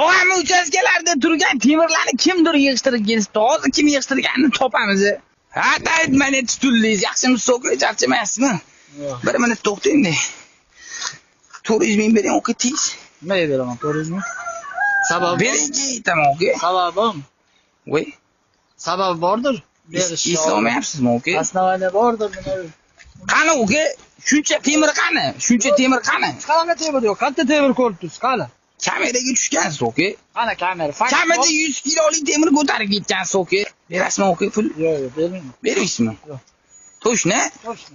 Og'am uchastkalarda turgan temirlarni kimdir yig'ishtirib kelibdi. Hozir kim yig'ishtirganini topamiz. Ha, mana tutuldingiz. Yaxshimi so'k, charchamayapsizmi? Bir minut to'xtang-da. 400 ming bering, o'qi tez. Nimaga beraman 400 ming? Sabab Beringki, tamam, o'qi. Sababim. Voy. Sabab bordir. Eslamayapsizmi, o'qi? Основание bordir. Qani, o'qi? Shuncha temir qani? Shuncha temir qani? Qanaqa temir yo'q? Qancha temir ko'rib tursiz? Qani? Kameraga tushgansiz, o'qi. Qani kamera? Kamida 100 kilolik temir ko'tarib ketgansiz, o'qi. Berasizmi, o'qi, pul? Yo'q, bermayman. Bermaysizmi? Yo'q. To'shni? To'shni.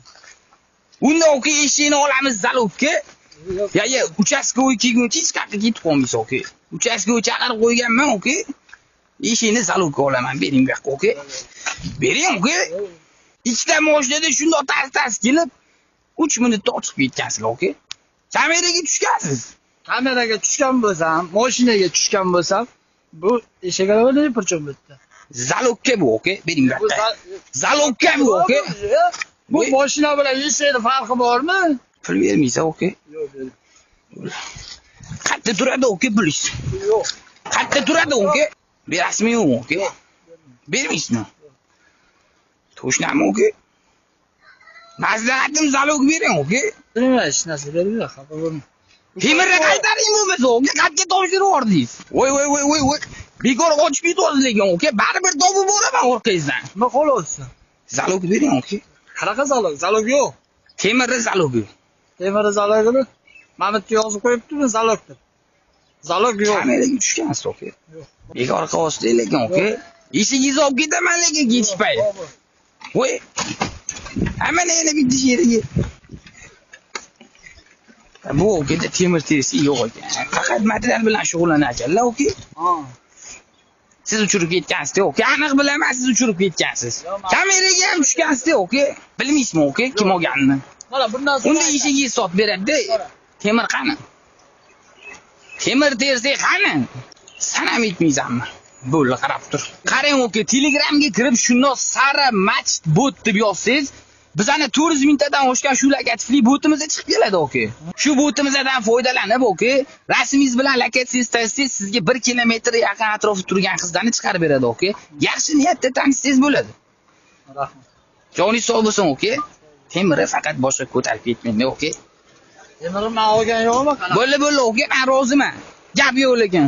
Unda o'qi eshikni olamiz zalobga. Ya, uchastkovoy kelguncha hech qayerga ketib qolmaysiz, o'qi. Uchastkovoy chaqirib qo'yganman, o'qi. Eshikni zalobga olaman, bering bu yoqqa, o'qi. Bering, o'qi. Ikkita mashinada shundoq tas kelib 3 minutda ochib ketgansizlar, o'qi. Kameraga tushgansiz. Kameraga tushgan bo'lsam, mashinaga tushgan bo'lsam, bu eshikga o'ylay purchum bitdi. Zalobga bu, o'qi. Bering bu yoqqa. Zalobga bu, o'qi. Bu mashina bilan eshikning farqi bormi? Pul bermaysiz, o'qi. Yo'q, bermayman. Qayerda turadi, o'qi, pulingiz? Yo'q. Qayerda turadi, o'qi? Berasizmi, yo'qmi, o'qi? Bermaysizmi? To'shnami, o'qi? Maslahatim zalog bering, o'qi. Nima hech narsa bermayman, xafa bo'lmang. Temirni qaytaring bo'lmasa, o'qi, qayerga topshirib yubordingiz? Voy. Bekor ochib ketyapsiz lekin, o'qi. Baribir topib boraman orqangizdan. Nima qo'lyapsiz? Zalog bering, o'qi. Qanaqa zalog? Zalog yo'q. Temirni zalogi. Temir zalogini Mamatga yozib qo'yibdimi zalogdir. Zalog yo'q. Kameraga tushgansiz, o'qi. Yo'q. Bekor qilyapsiz lekin, o'qi. Eshigingizni olib ketaman lekin ketishmay. Voy. Mana yana bitta yeriga. Bu o'qida temir terisi yo'q ekan. Faqat material bilan shug'ullanarkanlar, o'qi. Ha. Siz uchirib ketgansiz, o'qi. Aniq bilaman, siz uchirib ketgansiz. Kameraga ham tushgansiz, o'qi. Bilmaysizmi, o'qi, kim olganini? Mana bundan so'ng Unda eshigingizni sotib beradi. Temir qani? Temir terisi qani? Sanam etmaysanmi? Bo'ldi, qarab tur. Qarang, o'qi, Telegramga kirib shundoq sara match bot deb yozsangiz, bizani 400 mingtadan oshgan shu lokomotivli botimizga chiqib keladi, o'qi. Shu botimizdan foydalanib, o'qi, rasmingiz bilan lokatsiyangiz tashsiz, sizga 1 kilometr yaqin atrofda turgan qizlarni chiqarib beradi, o'qi. Yaxshi niyatda tanishsangiz bo'ladi. Rahmat. Joningiz sog' bo'lsin, o'qi. Temirni faqat boshqa ko'tarib ketmaydi, o'qi. Temirni men olgan yo'qmi? Bo'ldi, o'qi, men roziman. Gap yo'q lekin.